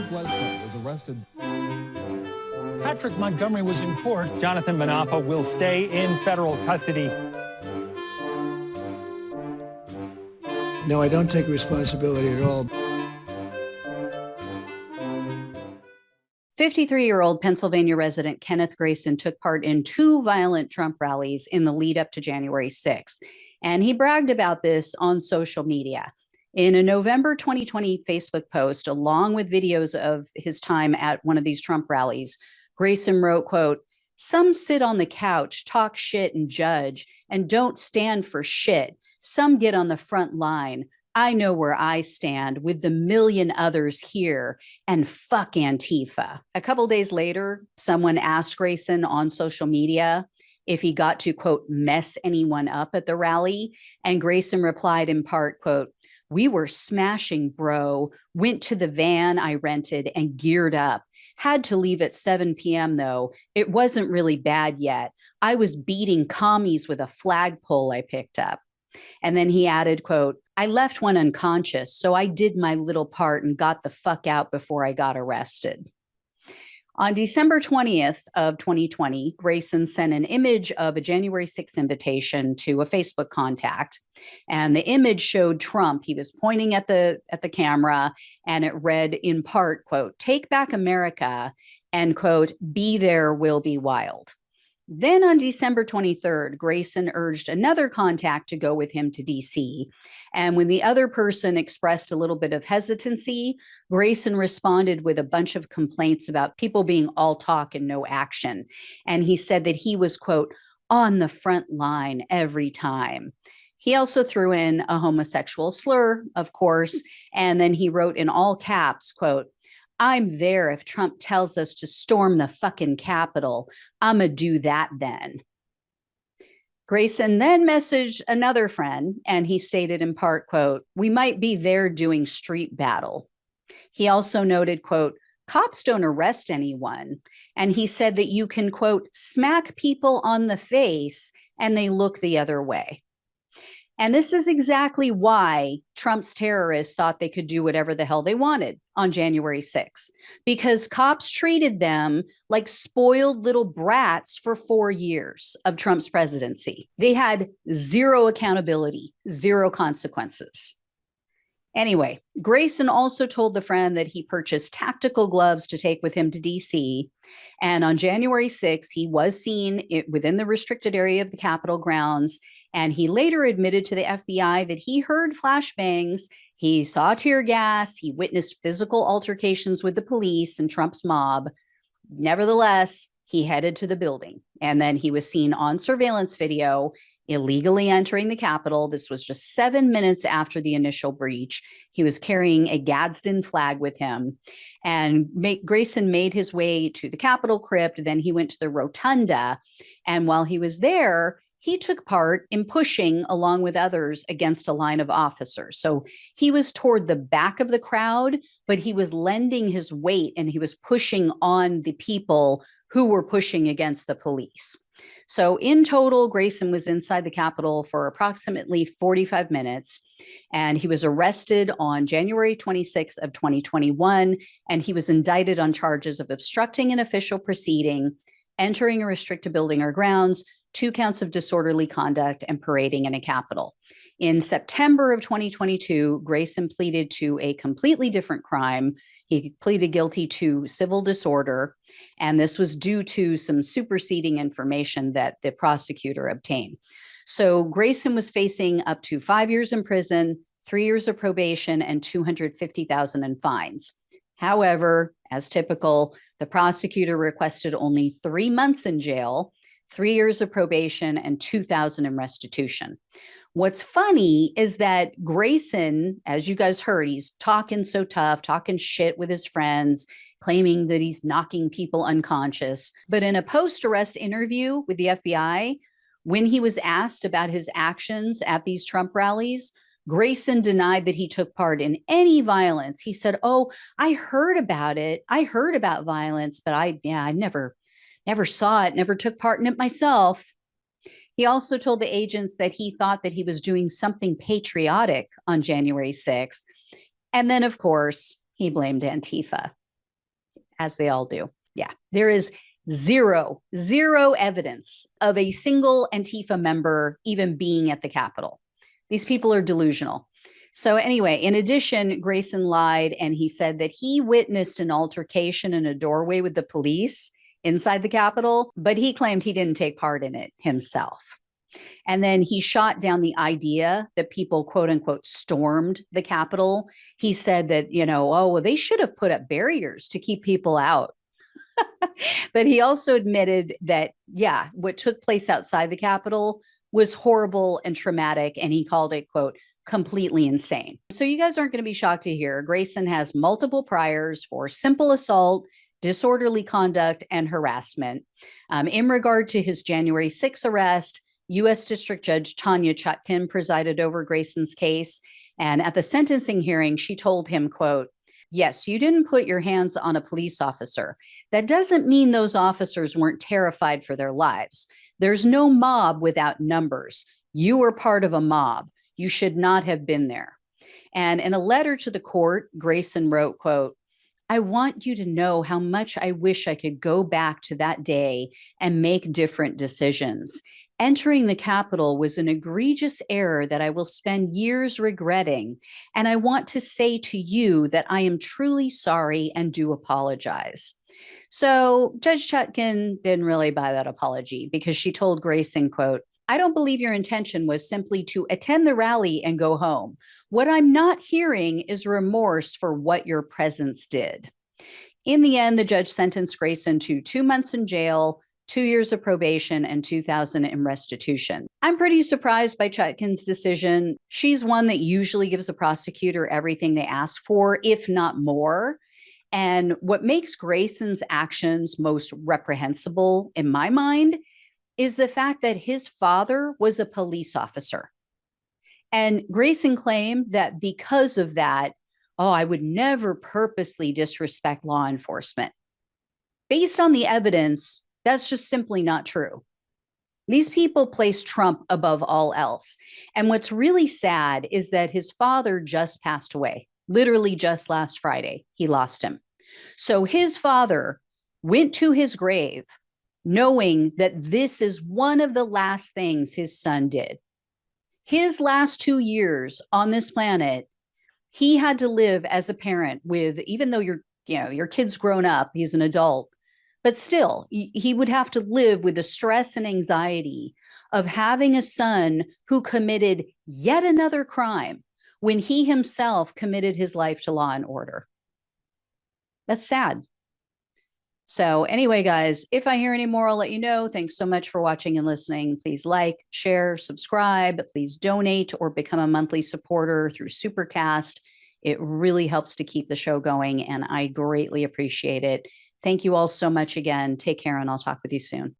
Bledsoe was arrested. Patrick Montgomery was in court. Jonathan Manapa will stay in federal custody. No, I don't take responsibility at all. 53-year-old Pennsylvania resident Kenneth Grayson took part in 2 violent Trump rallies in the lead up to January 6th, and he bragged about this on social media. In a November 2020 Facebook post, along with videos of his time at one of these Trump rallies, Grayson wrote, quote, "Some sit on the couch, talk shit and judge, and don't stand for shit. Some get on the front line. I know where I stand with the million others here, and fuck Antifa." A couple days later, someone asked Grayson on social media if he got to, quote, mess anyone up at the rally. And Grayson replied in part, quote, "We were smashing, bro. Went to the van I rented and geared up. Had to leave at 7 p.m. though. It wasn't really bad yet. I was beating commies with a flagpole I picked up." And then he added, quote, "I left one unconscious, so I did my little part and got the fuck out before I got arrested." On December 20th of 2020, Grayson sent an image of a January 6th invitation to a Facebook contact. And the image showed Trump. He was pointing at the camera, and it read in part, quote, "Take back America," and quote, "Be there, will be wild." Then on December 23rd, Grayson urged another contact to go with him to DC. And when the other person expressed a little bit of hesitancy, Grayson responded with a bunch of complaints about people being all talk and no action. And he said that he was, quote, "on the front line every time." He also threw in a homosexual slur, of course, and then he wrote in all caps, quote, "I'm there if Trump tells us to storm the fucking Capitol. I'ma do that then." Grayson then messaged another friend, and he stated in part, quote, "We might be there doing street battle." He also noted, quote, "Cops don't arrest anyone." And he said that you can, quote, "smack people on the face and they look the other way." And this is exactly why Trump's terrorists thought they could do whatever the hell they wanted on January 6th, because cops treated them like spoiled little brats for 4 years of Trump's presidency. They had zero accountability, zero consequences. Anyway, Grayson also told the friend that he purchased tactical gloves to take with him to DC. And on January 6th, he was seen within the restricted area of the Capitol grounds. And he later admitted to the FBI that he heard flashbangs, he saw tear gas, he witnessed physical altercations with the police and Trump's mob. Nevertheless, he headed to the building. And then he was seen on surveillance video illegally entering the Capitol. This was just 7 minutes after the initial breach. He was carrying a Gadsden flag with him. And Grayson made his way to the Capitol crypt. Then he went to the rotunda. And while he was there, he took part in pushing along with others against a line of officers. So he was toward the back of the crowd, but he was lending his weight and he was pushing on the people who were pushing against the police. So in total, Grayson was inside the Capitol for approximately 45 minutes, and he was arrested on January 26th of 2021, and he was indicted on charges of obstructing an official proceeding, entering a restricted building or grounds, 2 counts of disorderly conduct, and parading in a Capitol. In September of 2022, Grayson pleaded to a completely different crime. He pleaded guilty to civil disorder, and this was due to some superseding information that the prosecutor obtained. So Grayson was facing up to 5 years in prison, 3 years of probation, and $250,000 in fines. However, as typical, the prosecutor requested only 3 months in jail, 3 years of probation, and $2,000 in restitution. What's funny is that Grayson, as you guys heard, he's talking so tough, talking shit with his friends, claiming that he's knocking people unconscious. But in a post-arrest interview with the FBI, when he was asked about his actions at these Trump rallies, Grayson denied that he took part in any violence. He said, "Oh, I heard about it. I heard about violence, but I never saw it, never took part in it myself." He also told the agents that he thought that he was doing something patriotic on January 6th. And then, of course, he blamed Antifa. as they all do. Yeah, there is zero evidence of a single Antifa member even being at the Capitol. These people are delusional. So anyway, in addition, Grayson lied, and he said that he witnessed an altercation in a doorway with the police inside the Capitol, but he claimed he didn't take part in it himself. And then he shot down the idea that people, quote unquote, stormed the Capitol. He said that, oh, well, they should have put up barriers to keep people out. But he also admitted that, yeah, what took place outside the Capitol was horrible and traumatic. And he called it, quote, completely insane. So you guys aren't going to be shocked to hear Grayson has multiple priors for simple assault, disorderly conduct, and harassment. In regard to his January 6th arrest, U.S. District Judge Tanya Chutkan presided over Grayson's case. And at the sentencing hearing, she told him, quote, yes, you didn't put your hands on a police officer. That doesn't mean those officers weren't terrified for their lives. There's no mob without numbers. You were part of a mob. You should not have been there. And in a letter to the court, Grayson wrote, quote, I want you to know how much I wish I could go back to that day and make different decisions. Entering the Capitol was an egregious error that I will spend years regretting. And I want to say to you that I am truly sorry and do apologize. So Judge Chutkan didn't really buy that apology because she told Grayson, quote, I don't believe your intention was simply to attend the rally and go home. What I'm not hearing is remorse for what your presence did. In the end, the judge sentenced Grayson to 2 months in jail, 2 years of probation, and $2,000 in restitution. I'm pretty surprised by Chutkan's decision. She's one that usually gives the prosecutor everything they ask for, if not more. And what makes Grayson's actions most reprehensible, in my mind, is the fact that his father was a police officer. And Grayson claimed that because of that, oh, I would never purposely disrespect law enforcement. Based on the evidence, that's just simply not true. These people place Trump above all else. And what's really sad is that his father just passed away, literally just last Friday. He lost him. So his father went to his grave knowing that this is one of the last things his son did. His last 2 years on this planet, he had to live as a parent with, even though your kid's grown up, he's an adult, but still, he would have to live with the stress and anxiety of having a son who committed yet another crime when he himself committed his life to law and order. That's sad. So anyway, guys, if I hear any more, I'll let you know. Thanks so much for watching and listening. Please like, share, subscribe. Please donate or become a monthly supporter through Supercast. It really helps to keep the show going, and I greatly appreciate it. Thank you all so much again. Take care, and I'll talk with you soon.